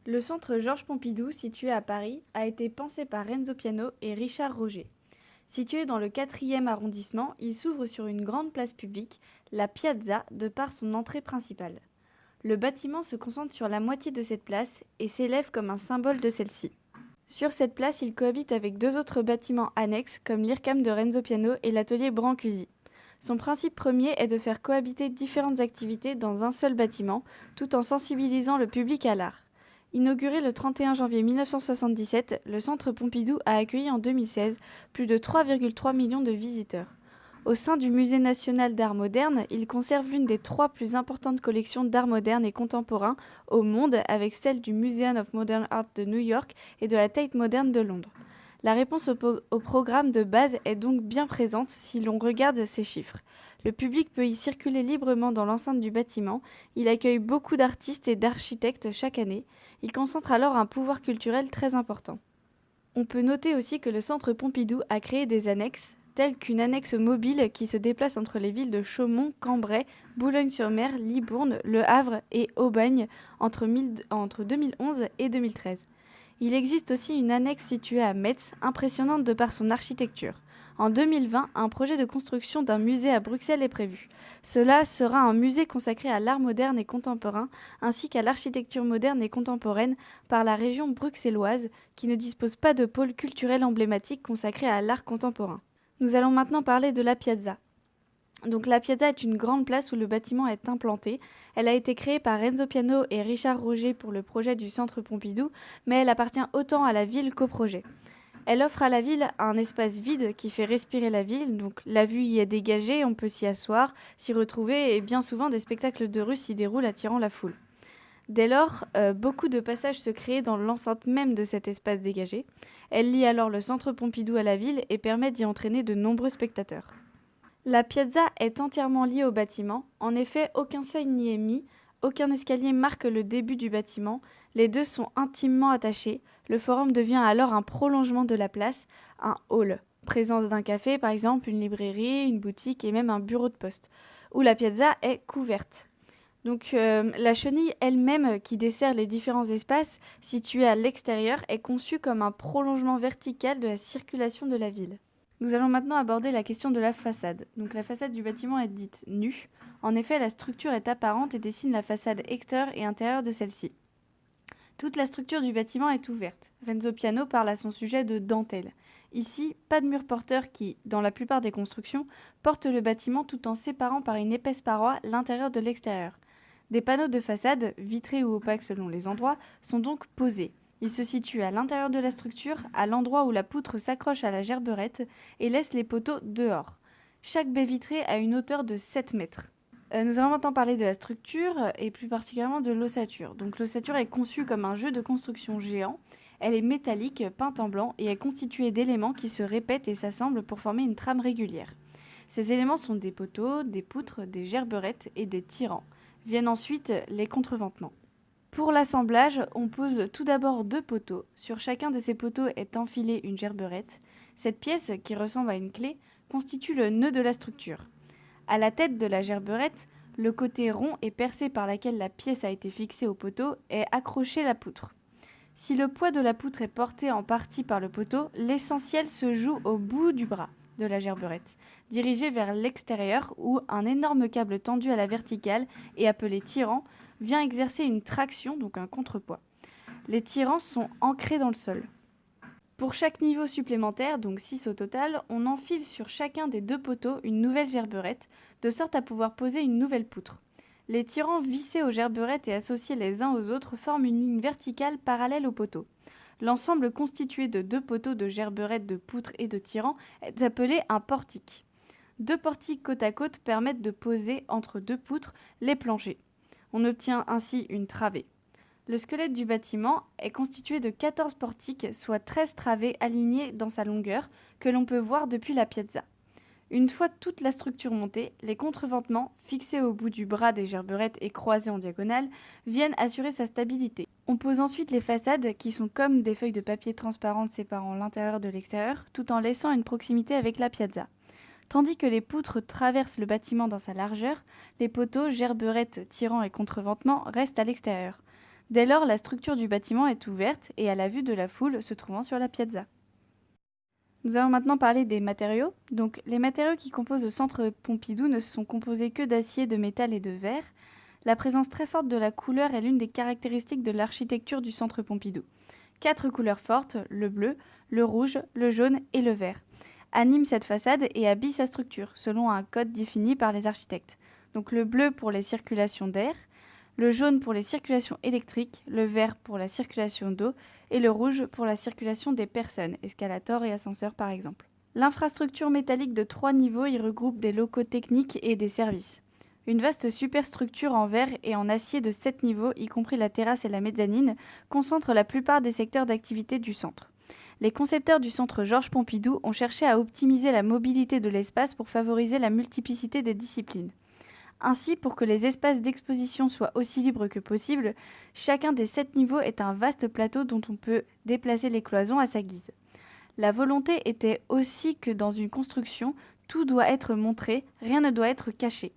Le centre Georges Pompidou, situé à Paris, a été pensé par Renzo Piano et Richard Roger. Situé dans le 4e arrondissement, il s'ouvre sur une grande place publique, la Piazza, de par son entrée principale. Le bâtiment se concentre sur la moitié de cette place et s'élève comme un symbole de celle-ci. Sur cette place, il cohabite avec deux autres bâtiments annexes comme l'IRCAM de Renzo Piano et l'atelier Brancusi. Son principe premier est de faire cohabiter différentes activités dans un seul bâtiment, tout en sensibilisant le public à l'art. Inauguré le 31 janvier 1977, le Centre Pompidou a accueilli en 2016 plus de 3,3 millions de visiteurs. Au sein du Musée national d'art moderne, il conserve l'une des 3 plus importantes collections d'art moderne et contemporain au monde, avec celle du Museum of Modern Art de New York et de la Tate Modern de Londres. La réponse au programme de base est donc bien présente si l'on regarde ces chiffres. Le public peut y circuler librement dans l'enceinte du bâtiment, il accueille beaucoup d'artistes et d'architectes chaque année, il concentre alors un pouvoir culturel très important. On peut noter aussi que le Centre Pompidou a créé des annexes, telles qu'une annexe mobile qui se déplace entre les villes de Chaumont, Cambrai, Boulogne-sur-Mer, Libourne, Le Havre et Aubagne entre 2011 et 2013. Il existe aussi une annexe située à Metz, impressionnante de par son architecture. En 2020, un projet de construction d'un musée à Bruxelles est prévu. Cela sera un musée consacré à l'art moderne et contemporain, ainsi qu'à l'architecture moderne et contemporaine par la région bruxelloise, qui ne dispose pas de pôle culturel emblématique consacré à l'art contemporain. Nous allons maintenant parler de la Piazza. Donc la Piazza est une grande place où le bâtiment est implanté. Elle a été créée par Renzo Piano et Richard Roger pour le projet du Centre Pompidou, mais elle appartient autant à la ville qu'au projet. Elle offre à la ville un espace vide qui fait respirer la ville, donc la vue y est dégagée, on peut s'y asseoir, s'y retrouver et bien souvent des spectacles de rue s'y déroulent attirant la foule. Dès lors, beaucoup de passages se créent dans l'enceinte même de cet espace dégagé. Elle lie alors le Centre Pompidou à la ville et permet d'y entraîner de nombreux spectateurs. La piazza est entièrement liée au bâtiment. En effet, aucun seuil n'y est mis, aucun escalier marque le début du bâtiment. Les deux sont intimement attachés. Le forum devient alors un prolongement de la place, un hall. Présence d'un café, par exemple, une librairie, une boutique et même un bureau de poste, où la piazza est couverte. Donc la chenille elle-même qui dessert les différents espaces situés à l'extérieur est conçue comme un prolongement vertical de la circulation de la ville. Nous allons maintenant aborder la question de la façade. Donc la façade du bâtiment est dite nue. En effet, la structure est apparente et dessine la façade extérieure et intérieure de celle-ci. Toute la structure du bâtiment est ouverte. Renzo Piano parle à son sujet de dentelle. Ici, pas de mur porteur qui, dans la plupart des constructions, porte le bâtiment tout en séparant par une épaisse paroi l'intérieur de l'extérieur. Des panneaux de façade, vitrés ou opaques selon les endroits, sont donc posés. Ils se situent à l'intérieur de la structure, à l'endroit où la poutre s'accroche à la gerberette et laisse les poteaux dehors. Chaque baie vitrée a une hauteur de 7 mètres. Nous allons maintenant parler de la structure et plus particulièrement de l'ossature. Donc l'ossature est conçue comme un jeu de construction géant. Elle est métallique, peinte en blanc et est constituée d'éléments qui se répètent et s'assemblent pour former une trame régulière. Ces éléments sont des poteaux, des poutres, des gerberettes et des tirants. Viennent ensuite les contreventements. Pour l'assemblage, on pose tout d'abord 2 poteaux. Sur chacun de ces poteaux est enfilée une gerberette. Cette pièce, qui ressemble à une clé, constitue le nœud de la structure. À la tête de la gerberette, le côté rond et percé par laquelle la pièce a été fixée au poteau est accroché la poutre. Si le poids de la poutre est porté en partie par le poteau, l'essentiel se joue au bout du bras de la gerberette, dirigé vers l'extérieur où un énorme câble tendu à la verticale et appelé tirant vient exercer une traction, donc un contrepoids. Les tirants sont ancrés dans le sol. Pour chaque niveau supplémentaire, donc 6 au total, on enfile sur chacun des 2 poteaux une nouvelle gerberette, de sorte à pouvoir poser une nouvelle poutre. Les tirants vissés aux gerberettes et associés les uns aux autres forment une ligne verticale parallèle aux poteaux. L'ensemble constitué de 2 poteaux de gerberettes, de poutres et de tirants est appelé un portique. 2 portiques côte à côte permettent de poser entre 2 poutres les planchers. On obtient ainsi une travée. Le squelette du bâtiment est constitué de 14 portiques, soit 13 travées alignées dans sa longueur, que l'on peut voir depuis la piazza. Une fois toute la structure montée, les contreventements, fixés au bout du bras des gerberettes et croisés en diagonale, viennent assurer sa stabilité. On pose ensuite les façades, qui sont comme des feuilles de papier transparentes séparant l'intérieur de l'extérieur, tout en laissant une proximité avec la piazza. Tandis que les poutres traversent le bâtiment dans sa largeur, les poteaux, gerberettes, tirants et contreventements restent à l'extérieur. Dès lors, la structure du bâtiment est ouverte et à la vue de la foule se trouvant sur la piazza. Nous allons maintenant parler des matériaux. Donc, les matériaux qui composent le centre Pompidou ne sont composés que d'acier, de métal et de verre. La présence très forte de la couleur est l'une des caractéristiques de l'architecture du centre Pompidou. 4 couleurs fortes, le bleu, le rouge, le jaune et le vert, animent cette façade et habillent sa structure, selon un code défini par les architectes. Donc le bleu pour les circulations d'air, le jaune pour les circulations électriques, le vert pour la circulation d'eau et le rouge pour la circulation des personnes, escalators et ascenseurs par exemple. L'infrastructure métallique de 3 niveaux y regroupe des locaux techniques et des services. Une vaste superstructure en verre et en acier de 7 niveaux, y compris la terrasse et la mezzanine, concentre la plupart des secteurs d'activité du centre. Les concepteurs du centre Georges Pompidou ont cherché à optimiser la mobilité de l'espace pour favoriser la multiplicité des disciplines. Ainsi, pour que les espaces d'exposition soient aussi libres que possible, chacun des 7 niveaux est un vaste plateau dont on peut déplacer les cloisons à sa guise. La volonté était aussi que dans une construction, tout doit être montré, rien ne doit être caché.